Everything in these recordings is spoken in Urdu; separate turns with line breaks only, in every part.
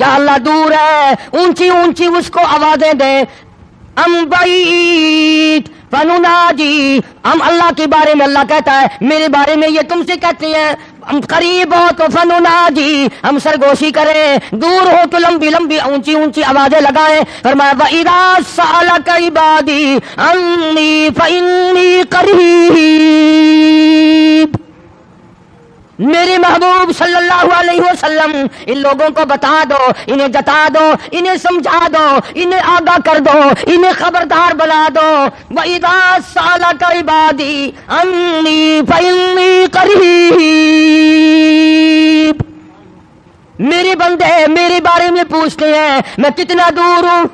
کیا اللہ دور ہے؟ اونچی اونچی اس کو آوازیں دیں. ام بعید فنناجی، ہم اللہ کے بارے میں اللہ کہتا ہے میرے بارے میں یہ تم سے کہتے ہیں ہم قریب ہو تو فنناجی، ہم سرگوشی کریں، دور ہو تو لمبی لمبی اونچی اونچی آوازیں لگائیں. فرمایا وَإِذَا سَأَلَكَ عِبَادِي عَنِّي فَإِنِّي قَرِيبٌ. میرے محبوب صلی اللہ علیہ وسلم ان لوگوں کو بتا دو، انہیں جتا دو، انہیں سمجھا دو، انہیں آگاہ کر دو، انہیں خبردار بنا دو. وَإِذَا سَأَلَكَ عِبَادِي عَنِّي فَإِنِّي قَرِيبٌ. میرے بندے میرے بارے میں پوچھتے ہیں میں کتنا دور ہوں.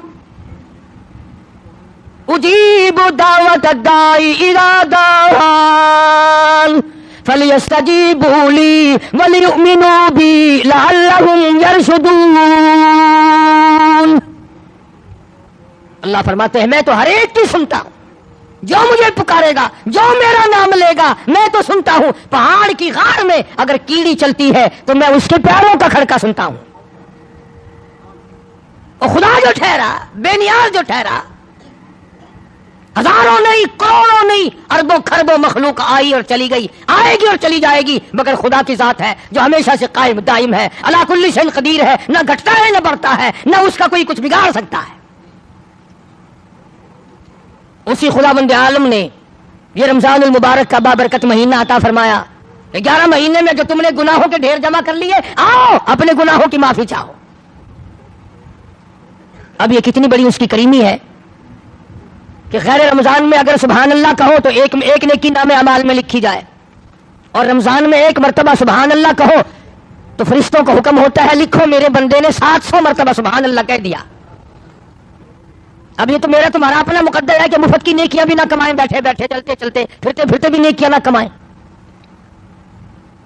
اجیب دعوت الداعی اذا دعان فَلْيَسْتَجِيبُوا لِي وَلْيُؤْمِنُوا بِي لَعَلَّهُمْ يَرْشُدُونَ. اللہ فرماتے ہیں میں تو ہر ایک کی سنتا ہوں، جو مجھے پکارے گا، جو میرا نام لے گا میں تو سنتا ہوں. پہاڑ کی غار میں اگر کیڑی چلتی ہے تو میں اس کے پیروں کا کھڑکا سنتا ہوں. اور خدا جو ٹھہرا، بے نیاز جو ٹھہرا، ہزاروں نہیں، کروڑوں نہیں، اربوں خربوں مخلوق آئی اور چلی گئی، آئے گی اور چلی جائے گی، مگر خدا کی ذات ہے جو ہمیشہ سے قائم دائم ہے، علی کل شیء قدیر ہے، نہ گھٹتا ہے نہ بڑھتا ہے، نہ اس کا کوئی کچھ بگاڑ سکتا ہے. اسی خداوند عالم نے یہ رمضان المبارک کا بابرکت مہینہ عطا فرمایا. 11 مہینے میں جو تم نے گناہوں کے ڈھیر جمع کر لیے، آؤ اپنے گناہوں کی معافی چاہو. اب یہ کتنی بڑی اس کی کریمی ہے کہ غیر رمضان میں اگر سبحان اللہ کہو تو ایک نیکی نام اعمال میں لکھی جائے، اور رمضان میں ایک مرتبہ سبحان اللہ کہو تو فرشتوں کو حکم ہوتا ہے لکھو میرے بندے نے 700 مرتبہ سبحان اللہ کہہ دیا. اب یہ تو میرا تمہارا اپنا مقدر ہے کہ مفت کی نیکیاں بھی نہ کمائیں، بیٹھے بیٹھے چلتے چلتے پھرتے پھرتے بھی نیکیاں نہ کمائیں.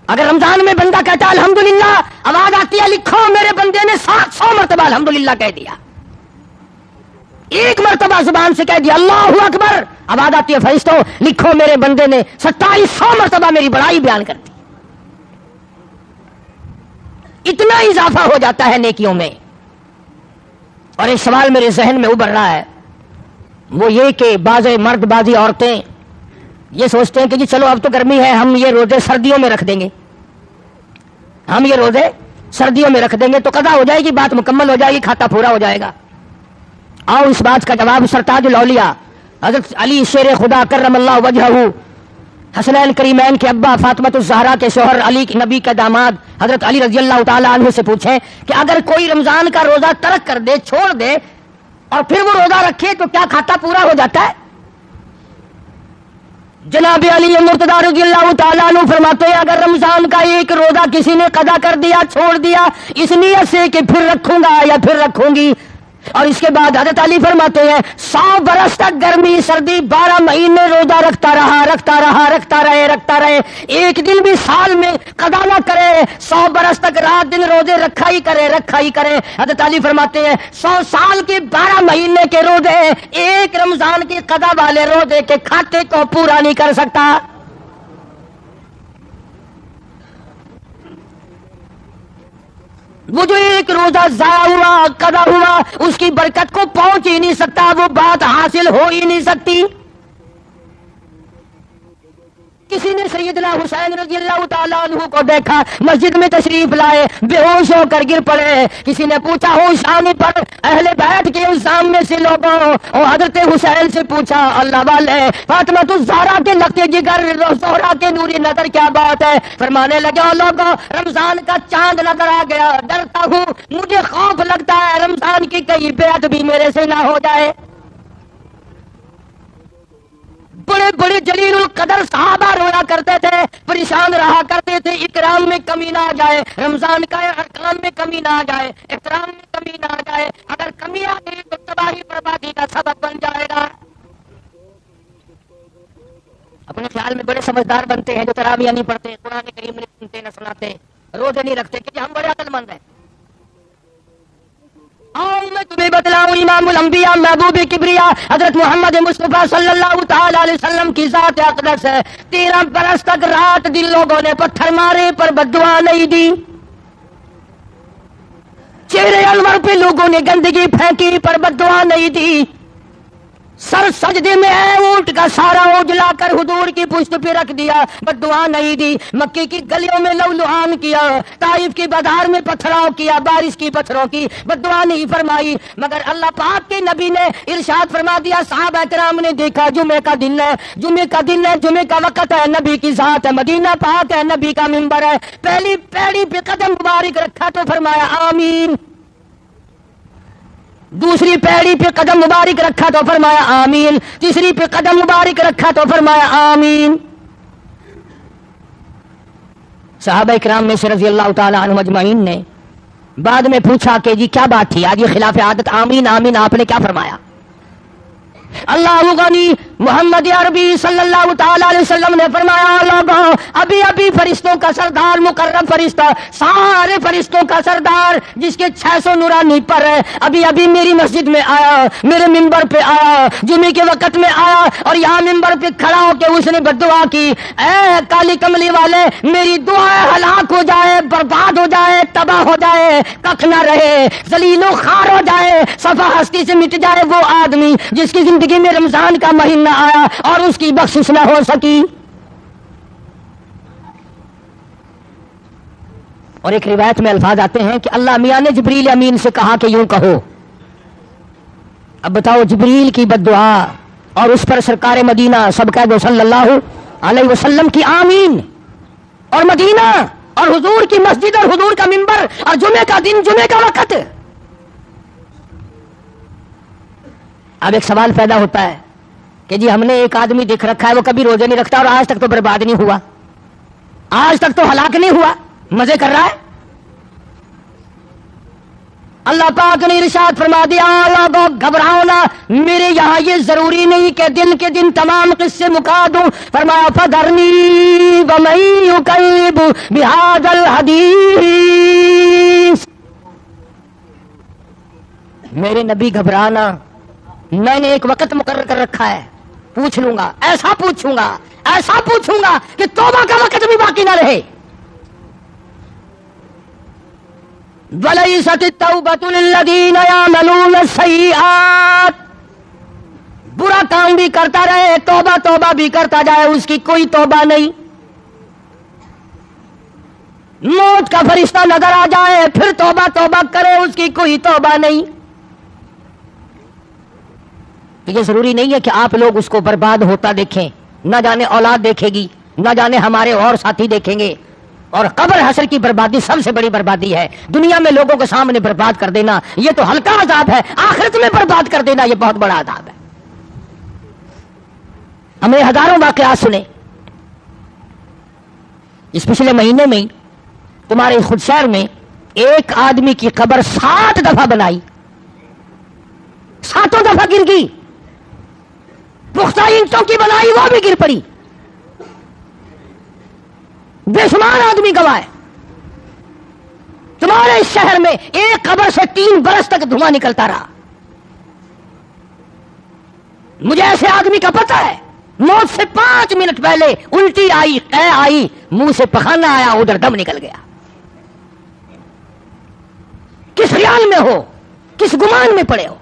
اگر رمضان میں بندہ کہتا ہے الحمدللہ، آواز آتی ہے لکھو میرے بندے نے 700 مرتبہ الحمدللہ کہہ دیا. ایک مرتبہ زبان سے کہہ دیا اللہ اکبر، آواز آتی ہے فرشتوں لکھو میرے بندے نے 2700 مرتبہ میری بڑائی بیان کر دی. اتنا اضافہ ہو جاتا ہے نیکیوں میں. اور ایک سوال میرے ذہن میں ابھر رہا ہے، وہ یہ کہ بعض مرد بعضی عورتیں یہ سوچتے ہیں کہ جی چلو اب تو گرمی ہے، ہم یہ روزے سردیوں میں رکھ دیں گے، ہم یہ روزے سردیوں میں رکھ دیں گے تو قضا ہو جائے گی، بات مکمل ہو جائے گی، کھاتا پورا ہو جائے گا. آؤ اس بات کا جواب سرتاج الاولیاء حضرت علی شیر خدا کرم اللہ وجہہ، حسنین کریمین کے ابا فاطمۃ الزہرا کے شوہر علی نبی کا داماد حضرت علی رضی اللہ تعالیٰ عنہ سے پوچھیں کہ اگر کوئی رمضان کا روزہ ترک کر دے، چھوڑ دے، اور پھر وہ روزہ رکھے تو کیا کھاتا پورا ہو جاتا ہے؟ جناب علی مرتضیٰ رضی اللہ تعالیٰ عنہ فرماتے ہیں اگر رمضان کا ایک روزہ کسی نے قضا کر دیا، چھوڑ دیا اس نیت سے کہ پھر رکھوں گا یا پھر رکھوں گی، اور اس کے بعد حضرت علی فرماتے ہیں 100 برس تک گرمی سردی 12 مہینے روزہ رکھتا رہے، ایک دن بھی سال میں قضا نہ کرے، 100 برس تک رات دن روزے رکھا ہی کرے. حضرت علی فرماتے ہیں 100 سال کے 12 مہینے کے روزے ایک رمضان کی قضا والے روزے کے کھاتے کو پورا نہیں کر سکتا. وہ جو ایک روزہ ضائع ہوا، قضا ہوا، اس کی برکت کو پہنچ ہی نہیں سکتا، وہ بات حاصل ہو ہی نہیں سکتی. کسی نے سیدنا حسین رضی اللہ تعالیٰ عنہ کو دیکھا مسجد میں تشریف لائے، بے ہوش ہو کر گر پڑے. کسی نے پوچھا ہوش آنے پر اہل بیت کے الزام میں سے لوگوں، اور حضرت حسین سے پوچھا اللہ والے فاطمہ الزہرا کے لگتے جگر زہرا کے نوری نظر کیا بات ہے؟ فرمانے لگے لوگوں رمضان کا چاند نظر آ گیا، ڈرتا ہوں، مجھے خوف لگتا ہے رمضان کی کئی بیعت بھی میرے سے نہ ہو جائے. بڑے بڑے جلیل القدر صحابہ رویا کرتے تھے، پریشان رہا کرتے تھے، اکرام میں کمی نہ آ جائے، رمضان کا ارکان میں کمی نہ آ جائے، احترام میں کمی نہ آ جائے. اگر کمی آ گئی تو تباہی بربادی کا سبب بن جائے گا. اپنے خیال میں بڑے سمجھدار بنتے ہیں جو تراویح نہیں پڑھتے، قرآن کریم نہیں سنتے نہ سناتے، روزے نہیں رکھتے کہ ہم بڑے عقل مند ہیں. آؤ میں تمہیں بتلاؤں امام الانبیاء محبوب کبریا حضرت محمد مصطفیٰ صلی اللہ تعالی علیہ وسلم کی ذات اقدس ہے. 13 برس تک رات دن لوگوں نے پتھر مارے پر بد دعا نہیں دی. چہرے انور پہ لوگوں نے گندگی پھینکی پر بددعا نہیں دی. سر سجدے میں ہے، اونٹ کا سارا اجلا کر حضور کی پشت پہ رکھ دیا، بددعا نہیں دی. مکے کی گلیوں میں لولوہان کیا، طائف کی بازار میں پتھراؤ کیا، بارش کی پتھروں کی، بددعا نہیں فرمائی. مگر اللہ پاک کے نبی نے ارشاد فرما دیا، صحابہ کرام نے دیکھا جمعے کا دن ہے، جمعے کا دن ہے، جمعے کا وقت ہے، نبی کی ذات ہے، مدینہ پاک ہے، نبی کا منبر ہے. پہلی پیڑی پہ قدم مبارک رکھا تو فرمایا آمین، دوسری پیڑی پہ قدم مبارک رکھا تو فرمایا آمین، تیسری پہ قدم مبارک رکھا تو فرمایا آمین. صحابہ کرام میں سے رضی اللہ تعالی عنہم اجمعین نے بعد میں پوچھا کہ جی کیا بات تھی آج یہ خلاف عادت آمین آمین آپ نے کیا فرمایا؟ اللہ غنی محمد عربی صلی اللہ تعالی علیہ وسلم نے فرمایا لوگوں ابھی ابھی فرشتوں کا سردار مقرب فرشتہ سارے فرشتوں کا سردار جس کے 600 نورانی پر ہے ابھی ابھی میری مسجد میں آیا، میرے منبر پہ آیا، جمعے کے وقت میں آیا اور یہاں منبر پہ کھڑا ہو کے اس نے بددعا کی، اے کالی کملی والے میری دعا ہلاک ہو جائے، برباد ہو جائے، تباہ ہو جائے، ککھ نہ رہے، ذلیل و خوار ہو جائے، صفحہ ہستی سے مٹ جائے وہ آدمی جس کی زندگی میں رمضان کا مہینہ آیا اور اس کی بخشش نہ ہو سکی. اور ایک روایت میں الفاظ آتے ہیں کہ اللہ میاں نے جبریل امین سے کہا کہ یوں کہو. اب بتاؤ جبریل کی بددعا اور اس پر سرکار مدینہ سب کہہ دو صلی اللہ علیہ وسلم کی آمین، اور مدینہ اور حضور کی مسجد اور حضور کا منبر اور جمعے کا دن جمعے کا وقت. اب ایک سوال پیدا ہوتا ہے کہ جی ہم نے ایک آدمی دیکھ رکھا ہے وہ کبھی روزے نہیں رکھتا اور آج تک تو برباد نہیں ہوا، آج تک تو ہلاک نہیں ہوا، مزے کر رہا ہے. اللہ پاک نے ارشاد فرما دیا لوگوں گھبراؤ نہ، میرے یہاں یہ ضروری نہیں کہ دن کے دن تمام قصے مکا دوں. فرمایا فذرنی ومن یکذب بہذا الحدیث، میرے نبی گھبرانا، میں نے ایک وقت مقرر کر رکھا ہے، پوچھ لوں گا، ایسا پوچھوں گا، ایسا پوچھوں گا کہ توبہ کا وقت بھی باقی نہ رہے. وَلَيْسَتِ التَّوْبَةُ لِلَّذِينَ يَعْمَلُونَ السَّيِّئَاتِ، برا کام بھی کرتا رہے، توبہ توبہ بھی کرتا جائے، اس کی کوئی توبہ نہیں. موت کا فرشتہ نظر آ جائے پھر توبہ توبہ کرے، اس کی کوئی توبہ نہیں. یہ ضروری نہیں ہے کہ آپ لوگ اس کو برباد ہوتا دیکھیں، نہ جانے اولاد دیکھے گی، نہ جانے ہمارے اور ساتھی دیکھیں گے. اور قبر حشر کی بربادی سب سے بڑی بربادی ہے. دنیا میں لوگوں کے سامنے برباد کر دینا یہ تو ہلکا عذاب ہے، آخرت میں برباد کر دینا یہ بہت بڑا عذاب ہے. ہم نے ہزاروں واقعات سنے. اس پچھلے مہینے میں تمہارے خود شہر میں ایک آدمی کی قبر 7 دفعہ بنائی، 7 دفعہ گر گئی، پختہ اینٹوں کی بنائی وہ بھی گر پڑی، بے شمار آدمی گوائے. تمہارے اس شہر میں ایک قبر سے 3 برس تک دھواں نکلتا رہا. مجھے ایسے آدمی کا پتہ ہے موت سے 5 منٹ پہلے الٹی آئی، قے آئی، منہ سے پخانا آیا، ادھر دم نکل گیا. کس خیال میں ہو، کس گمان میں پڑے ہو؟